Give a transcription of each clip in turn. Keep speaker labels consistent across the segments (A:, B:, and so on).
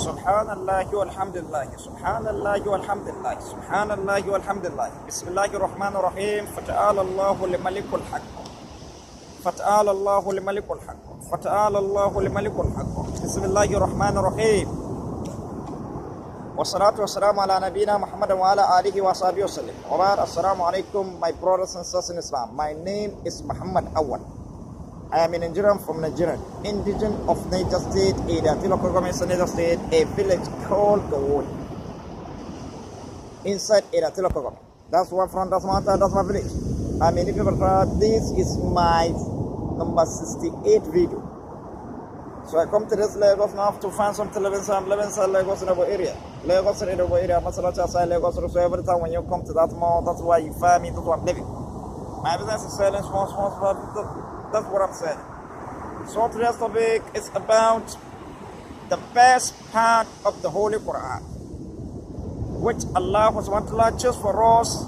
A: Subhanallah walhamdulillah, Subhanallah walhamdulillah, Subhanallah walhamdulillah. Bismillahir Rahmanir Rahim. Fata'ala Allahu limalikul haq. Fata'ala Allahu limalikul haq. Fata'ala Allahu limalikul haq. Bismillahir Rahmanir Rahim. Wassalatu wassalamu ala nabiyyina Muhammad wa ala alihi wa sahbihi wasallam. Wa ba'd. Assalamu alaikum, my brothers and sisters in Islam. My name is Muhammad Awal. I am a Nigerian from Nigeria, indigenous of Niger State, a local government Niger State, a village called Gawon. Inside a local government. That's one from that's my village. I mean, if you this is my number 68 video. So I come to this Lagos now to find some television, Lagos in our area. Lagos in our area, Masalacha side Lagos. So every time when you come to that mall, that's why you find me, that's where I'm living. My business is selling small. That's what I'm saying. So today's topic is about the best part of the Holy Quran, which Allah SWT chose for us.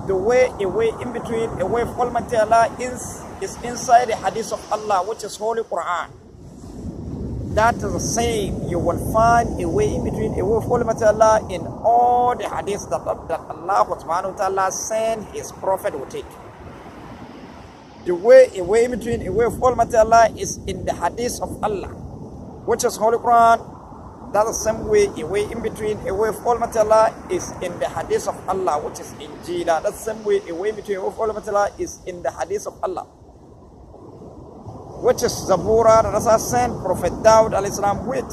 A: The way, a way in between, a way of Almighty Allah is inside the Hadith of Allah, which is Holy Quran. That is the same. You will find a way in between, a way of Almighty Allah in all the Hadiths that Allah SWT sent His Prophet will take. The way, a way in between, a way of Almighty Allah is in the Hadith of Allah, which is Holy Quran. That's the same way, a way in between, a way of Almighty Allah is in the Hadith of Allah, which is Injil. That's the same way, a way in between, a way of Almighty Allah is in the Hadith of Allah, which is Zabura, that Allah sent Prophet Dawud alayhi salam with.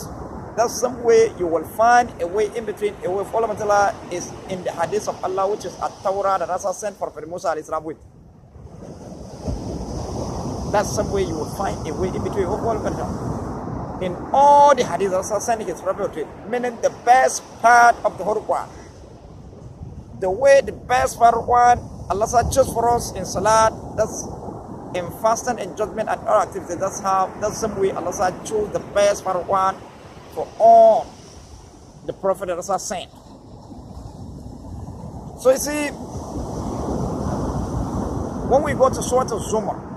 A: That's the same way you will find a way in between, a way of Almighty Allah is in the Hadith of Allah, which is At-Tawrah, that Allah sent Prophet Musa alayhi salam with. That's some way you will find a way in between in all the hadiths Allah sending His Prophet, meaning the best part of the Holy Quran. The way the best part of Quran Allah chose for us in Salat, that's in fasting and judgment and all activities. That's some way Allah chose the best part of Quran for all the Prophet that Allah sent. So you see, when we go to Surah Al-Zumar,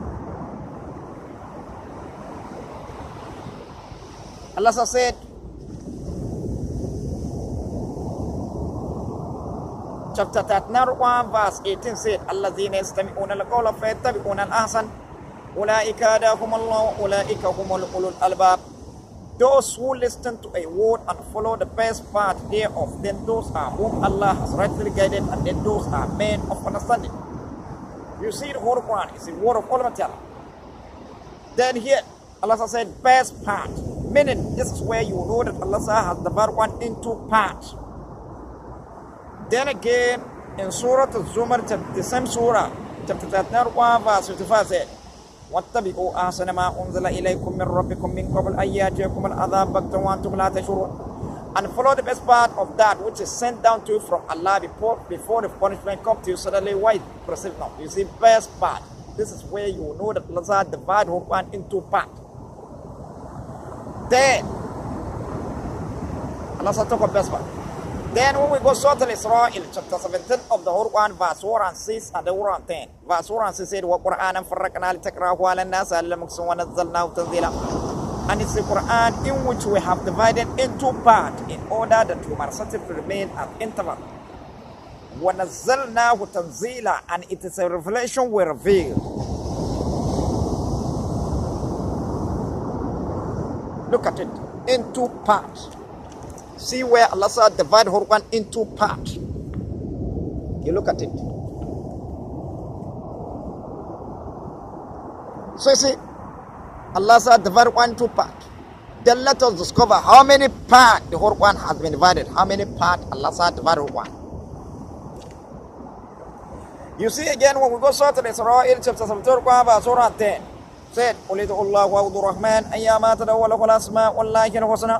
A: Allah said, chapter 31, verse 18 said, Allazina yastami'una al-qawla fayattabi'una al-ahsan, ulaika hadahumullahu, ulaika humul ulul albab. Those who listen to a word and follow the best part thereof, then those are whom Allah has rightly guided, and then those are men of understanding. You see, the Holy Quran is the word of Almighty Allah. Then here, Allah said, best part. Meaning, this is where you know that Allah has divided one into parts. Then again, in Surah Al-Zumar, the same Surah, chapter 31, verse 55 said, وَاتَّبِعُوا أَحْسَنَ مَا أُنزِلَ إِلَيْكُم مِّن رَّبِّكُم مِّن قَبْلِ أَن يَأْتِيَكُمُ الْعَذَابُ بَغْتَةً وَأَنتُمْ لَا تَشْعُرُونَ. And follow the best part of that which is sent down to you from Allah before the punishment comes to you, suddenly why perceive not? You see, best part. This is where you know that Allah divided one into parts. Then Allah talk about best part. Then when we go Surah Al-Israel, chapter 17 of the Holy Quran, verse 4 and 6 and the 4 and 10. Verse 4 and 6 said, وَقُرْآنًا فَرَّقْنَا لِتَقْرَأَهُ عَلَى النَّاسِ عَلَى الْمُكْثِ وَنَزَّلْنَاهُ تَنزِيلًا. And it's the Quran in which we have divided into parts in order that we are certain to remain at interval. وَنَزَّلْنَاهُ تَنزِيلًا. And it is a revelation we reveal. Look at it, into parts. See where Allah divided the Quran into parts. You look at it. So you see, Allah divided one into parts. Then let us discover how many parts the whole Quran has been divided. How many parts Allah divided the Quran. You see again when we go Surah Al-Israel, chapter 17, verse 10. Said, قُلِ ادْعُوا اللَّهَ وَاعْبُدُوا الرَّحْمَنَ أَيَّمَا تَدْعُوا لَهُ الْأَسْمَاءُ الْحُسْنَى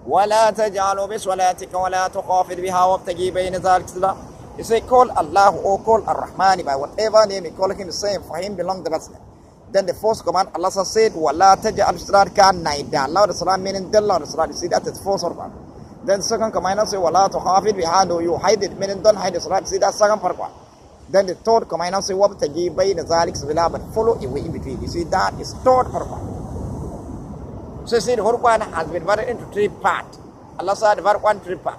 A: وَلَا تَجْعَلُوا بِصَلَاتِكَ وَلَا تُخَافِتْ بِهَا وَابْتَغِ بَيْنَ ذَلِكَ سَبِيلًا. You say, call Allah or call Ar-Rahman, by whatever name you call Him, the same. For Him belong the best name. Then the first command, Allah said, وَلَا تَجْعَلُوا بِصَلَاتِكَ نَيْدًا. Allah the Salam meaning the Lord the Salam. You see, that is first command. Then second command, Allah say, وَلَا تُخَافِتْ بِهَا. No, you hide it, meaning don't hide the Salam. You see, that's second command. Then the third command say, وَابْتَغِي بَيْنَ ذَلِكَ سَبِيلًا, but follow a way in between. You see, that is third purpose. So you see, the Quran has been divided into three parts. Allah said divided one three part.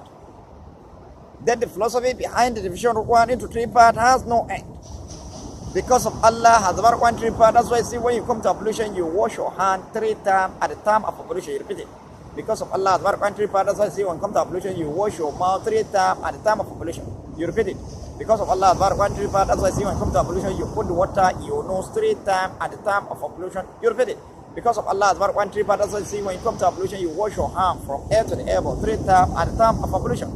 A: Then the philosophy behind the division of Quran into three parts has no end. Because of Allah has divided one three part. That's why you see when you come to ablution, you wash your hand 3 times at the time of ablution. You repeat it. Because of Allah has divided one three part. That's why you see when you come to ablution, you wash your mouth 3 times at the time of ablution. You repeat it. Because of Allah has divided one three part. That's why you see when you come to ablution, you put the water in your nose 3 times at the time of ablution. You repeat it. Because of Allah has divided one three part. That's why you see when you come to ablution, you wash your hand from ear to the elbow 3 times at the time of ablution.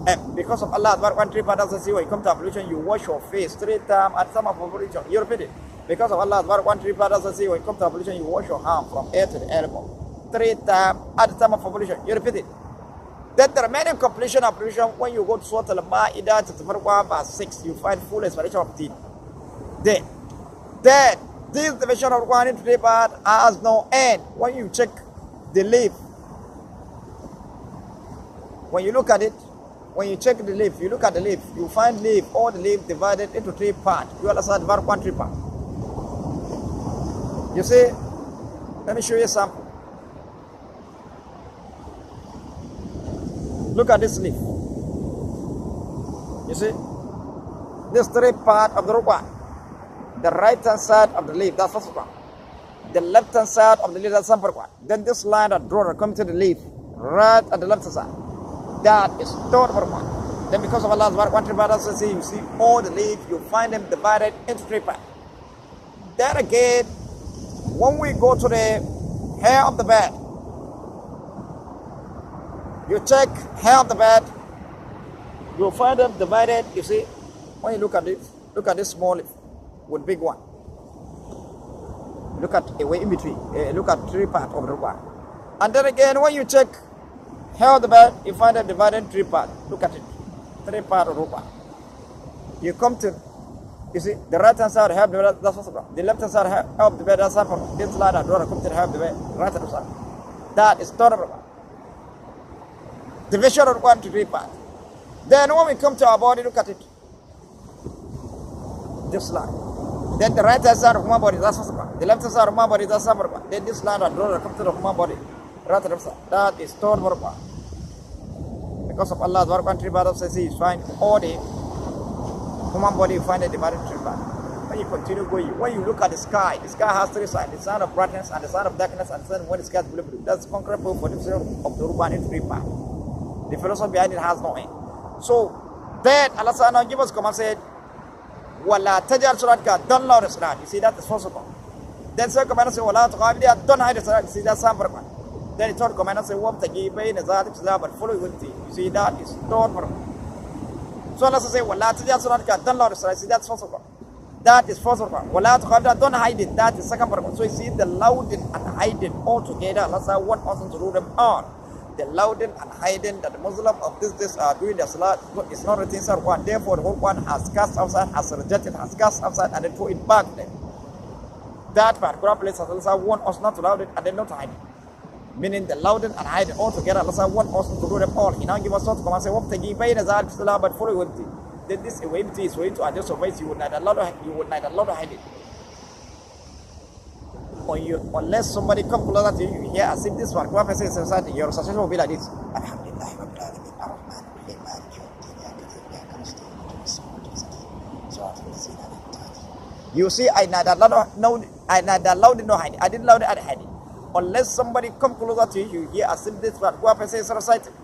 A: And because of Allah, one three part, as when you come to ablution, you wash your face 3 times at the time of ablution. You repeat it. Because of Allah, one three part, as when you come to ablution, you wash your hand from ear to the elbow 3 times at the time of ablution. You repeat it. Then the remaining completion of ablution, when you go to Surah Al-Ma'idah, chapter 1, verse 6, you find full explanation of deen. Then this division of Quran into 3 parts has no end. When you check the leaf, when you look at it, when you check the leaf, you look at the leaf, you find leaf, all the leaf divided into 3 parts. You understand? Divide one 3 part. You see? Let me show you a sample. Look at this leaf. You see? This 3 part of the Quran. The right hand side of the leaf, that's first one. The left hand side of the leaf, that's second one. Then this line that draw comes to the leaf, right at the left hand side. That is third one. Then because of Allah's one three part, you see all the leaves, you find them divided into 3 parts. Then again, when we go to the hair of the bed, you check hair of the bed, you'll find them divided. You see, when you look at this small leaf with big one. Look at a way in between. Look at 3 parts of the one. And then again, when you check hair of the bed, you find them divided in 3 parts. Look at it. 3 parts of the one. You come to, you see, the right hand side hair of the bed, that's what's wrong. The left hand side hair of the bed, that's what's this line that draw come to the hair of the bed, right hand side. That is third of the one. Division of 1 to 3 parts. Then when we come to our body, look at it. This line. Then the right hand side of my body, that's what's wrong. The left hand side of my body, that's what's wrong. Then this line that draw come to the human body. That is third verb. Because of Allah's work and 3 parts says you find all the human body, you find it divided into 3 parts. When you continue going, when you look at the sky has 3 sides, the sign of brightness and the sign of darkness and the sign when the sky is blue. That's concrete proof for the division of the Ruban into 3 parts. The philosophy behind it has no end. So then Allah Ta'ala give us command said, Wala tajal suratka, don't loud the salat. You see that is first of all. Then second command said, Wala tuqabili, don't hide the salat. You see that's some verb. Then the third command says, "Wabtagi bayna zalika but follow with it." You see that is third verb. So Allah says, "Wala tajal suratka, don't loud the salat." See that's first of all. That is first verb. Wala tuqabili, don't hide it. That is second verb. So you see the louding and hiding all together. Allah says, "One person to rule them all." The louding and hiding that the Muslims of this days are doing the salat is not written inside one. Therefore, the whole one has cast outside, has rejected, has cast outside, and then throw it back there. That particular place has Allah warned us not to loud it and then not to hide it. Meaning the louding and hiding all together. Allah warned us to do them all. He now give us thought to come and say, "Wabtagi bayna zalika but follow with it." Then this way is going to adjust your face. You would neither allow to hide it. Unless somebody comes closer to you, here as if this one, what person is inside, your association will be like this. You see, I neither allowed it nor hide it. I didn't allow it and hide it. Unless somebody comes closer to you, here as if this one, what person is reciting.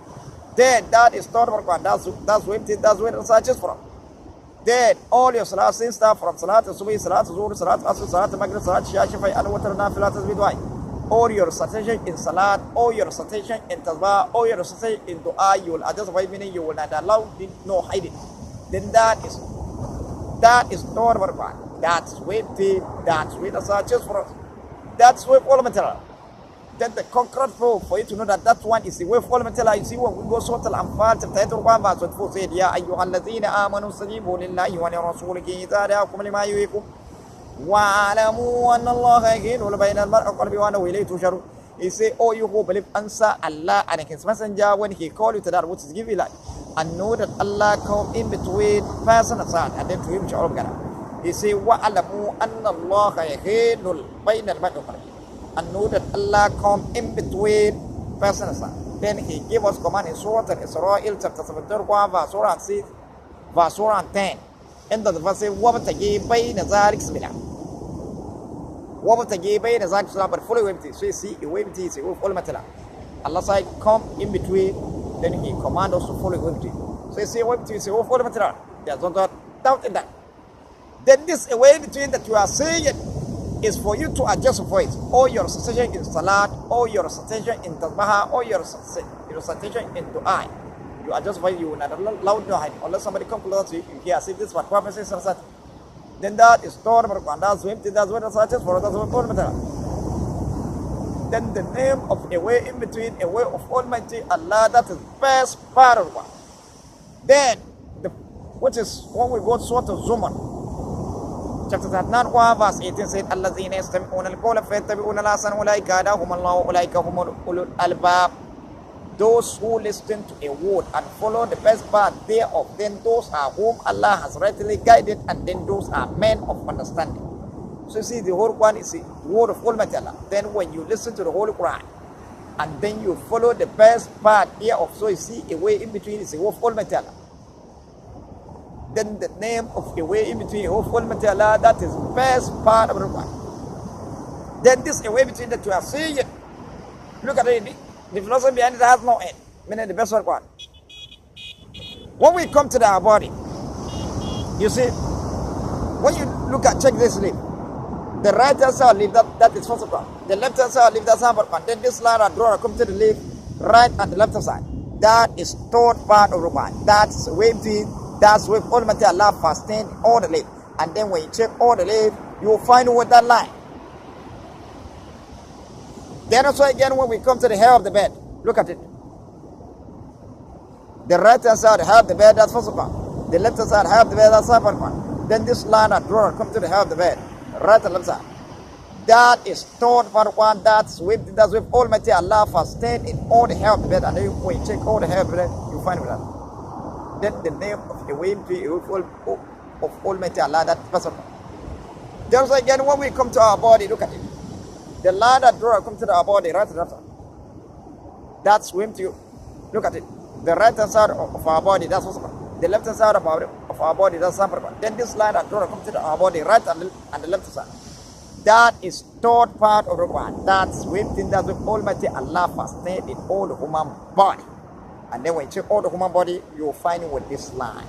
A: Then that is third work. That's where the research is from. Then all your salat since start from salat subhi, salat zuhr, salat asr, salat maghrib, salat isha, shafai, and water nafilat tasbih du'a. All your recitation in salat, all your recitation in tasbih, all your recitation in du'a, you will adjust by meaning you will not allow it, no hide it. Then that is third work. That's where the research is from. That's where all material. Then the concrete proof for you to know that that one is the way of all material. You see when we go Surah Al-Anfal chapter 1 verse 24 said, "Ya ayyuhalladhina amanu istajibu lillahi wa lirrasulihi idha da'akum lima yuhyikum wa alamu anna Allaha yahulu bayna al-mar'i wa qalbi wa annahu ilayhi tusharun." He say, "Oh, you who believe, answer Allah and His Messenger when He call you to that which is give you life, and know that Allah come in between person and son, and then to Him shall all gather." He say, "Wa alamu anna Allaha yahulu bayna al-mar'i wa qalbi." and know that Allah come in between persons. Then he gave us command in Surah Al-Israel chapter 74 verse 106 verse 110. And the verse says, وَابْتَغِي بَيْنَ ذَلِكَ سَبِيلًا. وَابْتَغِي بَيْنَ ذَلِكَ سَبِيلًا, but follow him. So you see, a way is a way of all matter. Allah said, come in between, then he commands us to follow him. So you see, a way is a way of all matter. There's no doubt in that. Then this a way between that you are saying it is for you to adjust your voice, or your recitation in salat, or your recitation in tasbah, or your recitation in dua. You adjust voice, you will not loud no high. Unless somebody comes close to you, you hear, see this is what Prophet says, then that is Torah, that's what research is for, that's what matter. Then the name of a way in between, a way of Almighty Allah, that is best part of one. Then, which is when we go to Surah Zumar, chapter 39, verse 18 said, الَّذِينَ يَسْتَمِعُونَ الْقَوْلَ فَيَتَّبِعُونَ الْأَحْسَنَ أُولَٰئِكَ هَدَاهُمُ اللَّهُ وَأُولَٰئِكَ هُمُ أُولُو الْأَلْبَابِ. Those who listen to a word and follow the best part thereof, then those are whom Allah has rightly guided, and then those are men of understanding. So you see, the whole Quran is a word of Almighty Allah. Then when you listen to the Holy Quran, and then you follow the best part thereof, so you see a way in between is a word of Almighty Allah. Then the name of a way in between, a word of Almighty Allah, that is best part of the Quran. Then this a way between that you are seeing it. Look at it. The philosophy behind it has no end, meaning the best one. When we come to our body, you see, when you look at, check this leaf, the right hand side leaf, that is first one. The left hand side leaf, that's number one. Then this line and draw, come to the leaf, right and the left hand side. That is third part of the one. That's way between, that's with Almighty Allah fasting all the leaf. And then when you check all the leaf, you will find with that line. Then also again, when we come to the hair of the bed, look at it. The right hand side, hair of the bed, that's first one. The left hand side, hair of the bed, that's second one. Then this line and drawer come to the hair of the bed, right and left side. That is third part one. That's with Almighty Allah fasting in all the hair of the bed. And then when you check all the hair of the bed, you find that. Then the name of the way of Almighty Allah, that person. Then also again, when we come to our body, look at it. The line that drawer comes to our body, right and left side. That's swim to you. Look at it. The right hand side of our body, that's what's called. The left hand side of our body, that's something. Then this line that drawer comes to our body, right and the left side. That is third part of the Quran. That's swim, that's with Almighty Allah fasting in all the human body. And then when you check all the human body, you'll find it with this line.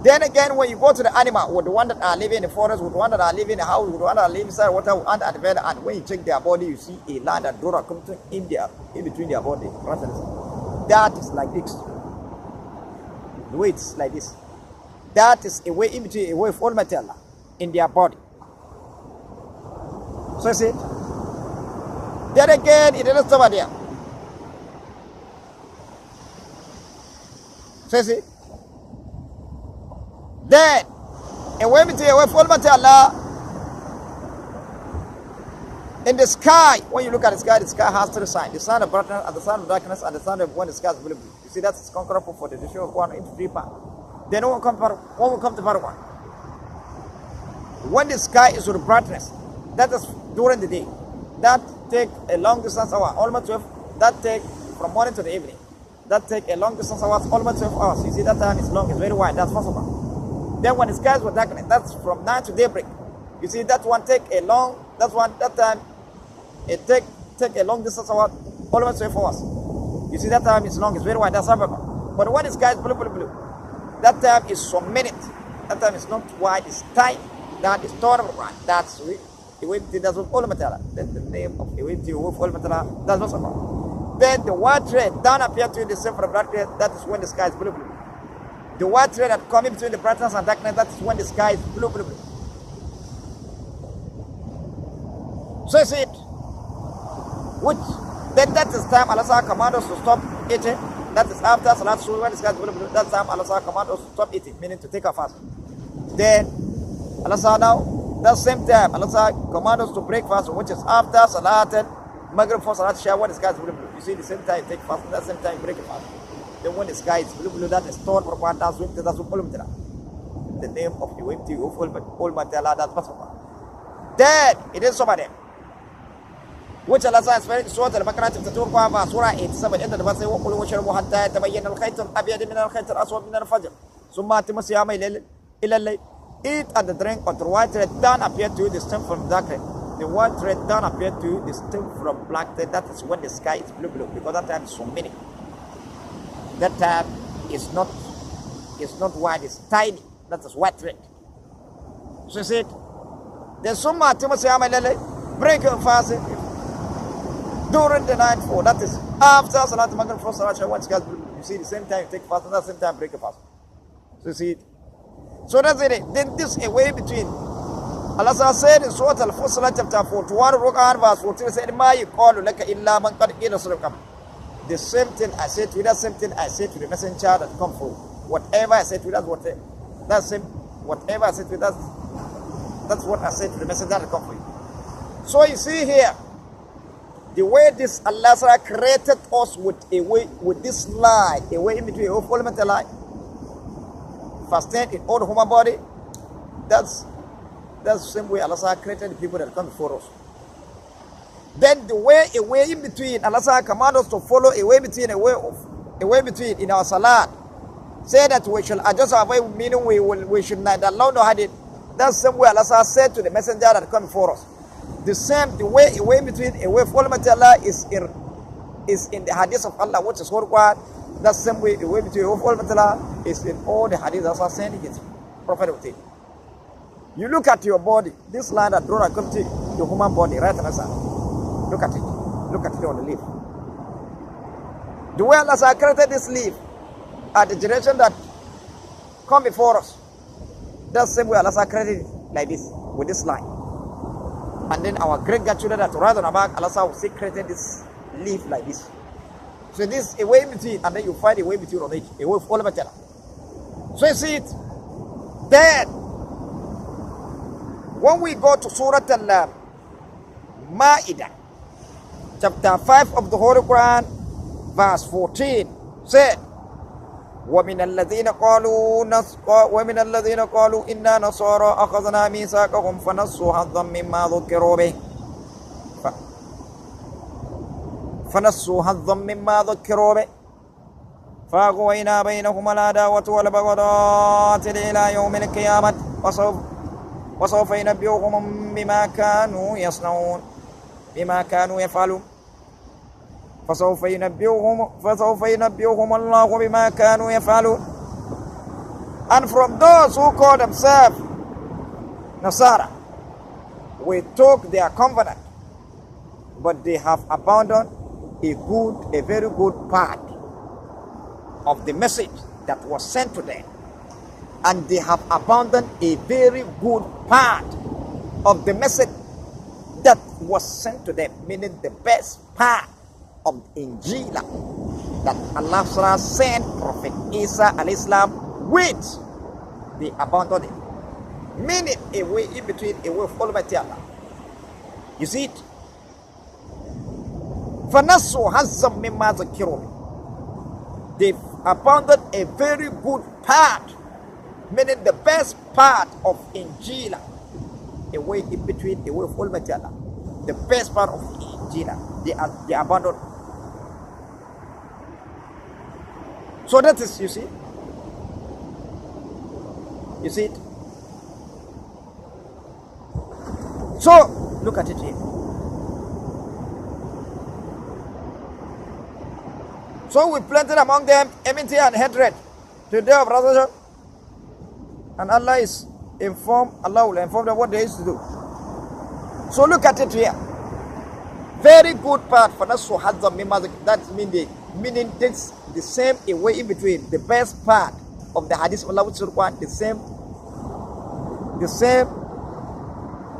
A: Then again, when you go to the animal, with the one that are living in the forest, with the one that are living in the house, with the one that are living inside water, under the bed, and when you check their body, you see a line that draw comes in between their body. That is like this. The way it's like this. That is a way in between, a way of Almighty Allah in their body. So you see. Then again, it doesn't stop there. So you see. Then, a way between a way of Almighty Allah in the sky. When you look at the sky has three signs: the sign of brightness, and the sign of darkness, and the sign of when the sky is blue. You see, that's conquerable for the show of one into three parts. Then when we come to part one, when the sky is with brightness, that is during the day. That take a long distance hour, almost 12. That take from morning to the evening. That take a long distance hours, almost 12 hours. You see, that time is long, it's very wide. That's possible. Then when the skies were darkening, that's from night to daybreak. You see, that one take a long, that time, it take a long distance hour, almost 12 hours. You see, that time is long, it's very wide, that's possible. But when the sky is blue, that time is some minutes. That time is not wide, it's tight. That is tolerable. That's what Almighty Allah. Then the name of Almighty Allah, that's what's about. Then the white thread down appear to you the same for the black thread, that is when the sky is blue. The white thread that comes between the brightness and darkness, that is when the sky is blue. So you see it. Which, then that is time Allah command us to stop eating. That is after Salat Suhi, when the sky is blue. That time Allah command us to stop eating, meaning to take a fast. Then Allah now, that same time Allah command us to break fast, which is after Salat Maghrib for Salat Shah, when the sky is blue. You see, the same time take fast, that same time break a fast. Then when the sky is blue, that is stored for one that's with the name of the Almighty Allah, that's possible. Then it is somebody. Which Allah says very short al-Baqarah chapter 2 verse 87 end of the verse وَقُلُوا وَاشْرَبُوا حَتَّى يَتَبَيَّنَ الْخَيْطُ الْأَبْيَضُ مِنَ الْخَيْطِ الْأَسْوَدِ مِنَ الْفَجْرِ ثُمَّ أَتِمُّوا الصِّيَامَ إِلَى اللَّيْلِ. Eat and drink until white red dawn appear to you distinct from dark red. The white red dawn appear to you distinct from black red. That is when the sky is blue because that time is so many. That time is not white, it's tiny. That is white red. So you see it. Then ثُمَّ أَتِمُّوا الصِّيَامَ إِلَى اللَّيْلِ. Break your fast during the night for that is after Salat Maghrib for Salat Shawwal. You see the same time you take fast and at the same time break your fast. So you see it. So that's it. Then this a way between. Allah said in Surah Al-Fussilat chapter 41 verse 14 said مَا يُقَالُ لَكَ إِلَّا مَنْ قَدْ قِيلَ صَدَقَ. The same thing I said to you, that same thing I said to the messenger that come forward. Whatever I said to you, that's what whatever I said to you, that's what I said to the messenger that come forward. So you see here, the way this Allah created us with this lie, a way in between a fundamental lie. First thing in all the human body, that's the same way Allah created the people that come before us. Then the way a way in between, Allah command us to follow a way between in our salat. Say that we shall adjust our way, meaning we should neither allow nor hadith. That's the same way Allah said to the messenger that come before us. The way in between a way following Allah is in the hadith of Allah, which is Quran. That same way a way between a way following Allah is in all the hadiths Allah saying it. Prophet will take. You look at your body, this line that drawn come to the human body, right hand side. Look at it. Look at it on the leaf. The way Allah created this leaf at the generation that come before us. That's the same way Allah created it like this, with this line. And then our great grandchildren that rise on our back, Allah will say created this leaf like this. So this a way between, and then you find a way between on it, a way for all of it. So you see it. Then when we go to Surah Al-Ma'idah, chapter 5 of the Holy Quran, verse 14, said, ومن الذين قالوا إنا نصارى أخذنا ميثاقهم فنسوا حظا مما ذكروا به فأغوينا بينهم العداوة والبغضاء إلى يوم القيامة وسوف ينبئهم بما كانوا يصنعون بما كانوا يفعلون فسوف ينبئهم الله بما كانوا يفعلون. And from those who call themselves Nasara, we took their covenant, but they have abandoned a very good part of the message that was sent to them, and they have abandoned a very good part of the message that was sent to them, meaning the best part of Injil that Allah sent Prophet Isa al-Islam with. They abandoned it, meaning a way in between, a way of Almighty Allah. You see it? فَنَسُوا حَظًّا مِمَّا ذُكِّرُوا. They abandoned a very good part, meaning the best part of Injil, a way in between, a way of Almighty Allah. The best part of Injil, they abandoned. So that is, you see it. So look at it here. So we planted among them enmity and hatred to the day of resurrection, and Allah will inform them what they used to do. So look at it here. Very good part for us. That meaning this the same a way in between, the best part of the hadith of Allah which is required, the same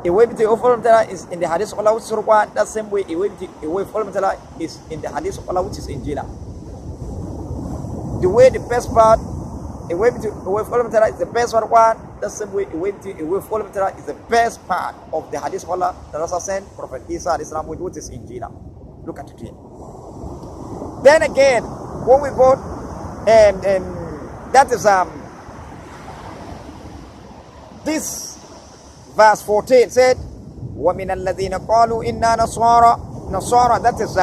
A: a way between is in the hadith of Allah which is required. That same way a way is in the hadith of Allah which is in Injil. The way the best part, a way between a way is the best one. That same way a way between a way is the best part of the hadith of Allah that Allah sent Prophet Isa al-Islam which is in Injil. Look at it here. Then again, when we go and that is this verse 14 said وَمِنَ الَّذِينَ قَالُوا إِنَّا نَصَارَى, that is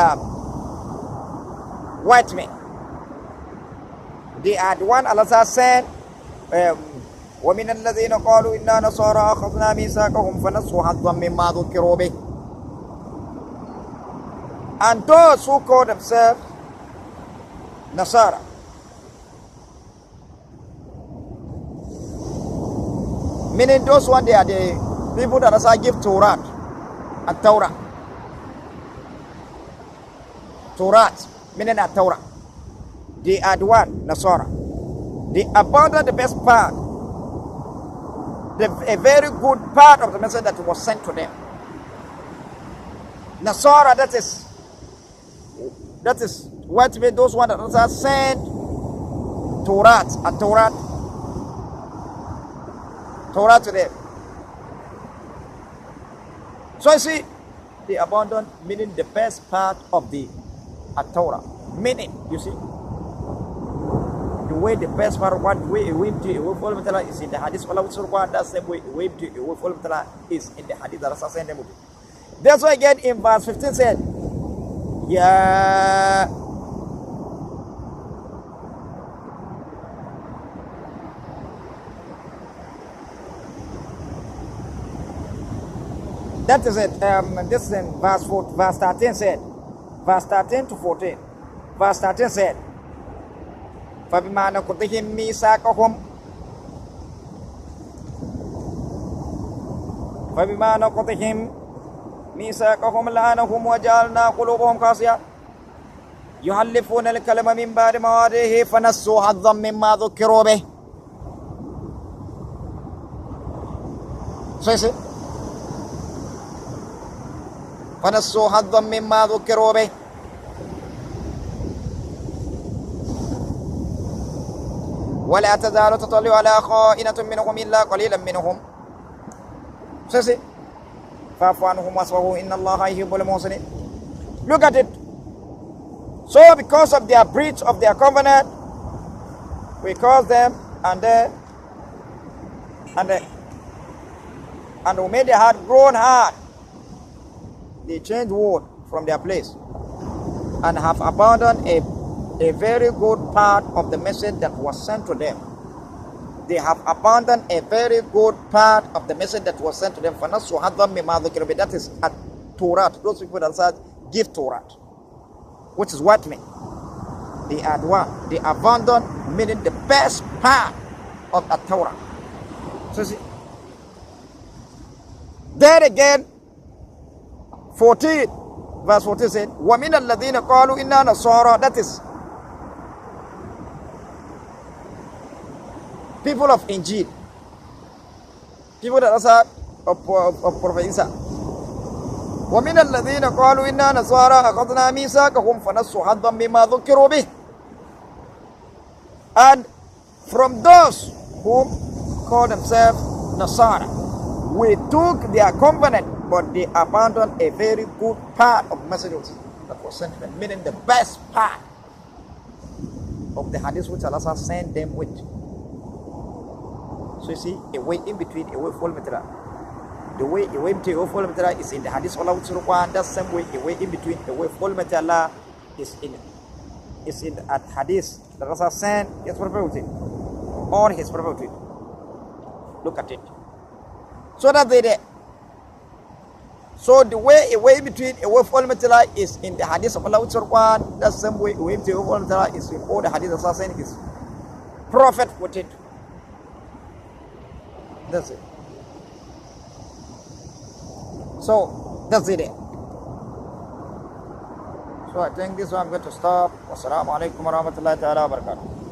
A: white men. They are the one Allah said, وَمِنَ الَّذِينَ قَالُوا إِنَّا نَصَارَى أَخَذْنَا مِيثَاقَهُمْ فَنَسُوا حَظًّا مِّمَّا ذُكِّرُوا بِهِ. And those who call themselves Nasara, meaning those one, they are the people that Allah give Torah and Torah. Torah, meaning a Torah. They are the one, Nasara. They abandon the best part, a very good part of the message that was sent to them. Nasara, that is what made those ones that Allah sent Torah and Torah to them. So you see, they abandoned, meaning the best part of the Torah. Meaning, you see, the way the best part of what way away to away from Allah is in the hadith. That's the way away to away from Allah is in the hadith that Allah sent them. That's why again in verse 15 said, yeah. That is it. This is in verse 13 said. Verse 13 to 14. Verse 13 said, فَبِمَا نَقْضِهِمْ مِيثَاقَهُمْ ميثاقهم لعنهم وجعلنا قلوبهم قاسية يحلفون الكلم من بعد مواضعه فنسوا حظا مما ذكروا به. So you see, فنسوا حظا مما ذكروا به. ولا تزال تطلع على خائنة منهم إلا قليلا منهم. So you see, فاعف عنهم واصفحوا إن الله يحب المحسنين. Look at it. So because of their breach of their covenant, we curse them and we made their heart grown hard. They changed word from their place and have abandoned a very good part of the message that was sent to them. They have abandoned a very good part of the message that was sent to them. That is at Torah. Those people that said give Torah, which is what mean? They are one. They abandoned, meaning the best part of the Torah. So see, then again, 14, verse 14 said, وَمِنَ الَّذِينَ قَالُوا إِنَّا نَصَارَى. That is people of Injil, people that are of Prophet Isa. وَمِنَ الَّذِينَ قَالُوا إِنَّا نَصَارَى أَخَذْنَا مِيثَاقَهُمْ فَنَسُوا حَظًّا مِّمَّا ذُكِّرُوا بِهِ. And from those who call themselves Nasara, we took their covenant, but they abandoned a very good part of messages that was sent to them, meaning the best part of the hadith which Allah sent them with. So you see, a way in between, a way full material. The way a way to full material is in the hadith Allah which require. That same way, a way in between, a way full material is in at hadith that Allah sent His prophet with it, or His prophet with it. Look at it. So that they there. So the way a way between a way full material is in the hadith of Allah which require. That same way a way to full material is in all the hadith that Allah sent His prophet with it. That's it. So that's it. So I think this one I'm going to stop. Wassalamu alaikum warahmatullahi ta'ala wabarakatuh.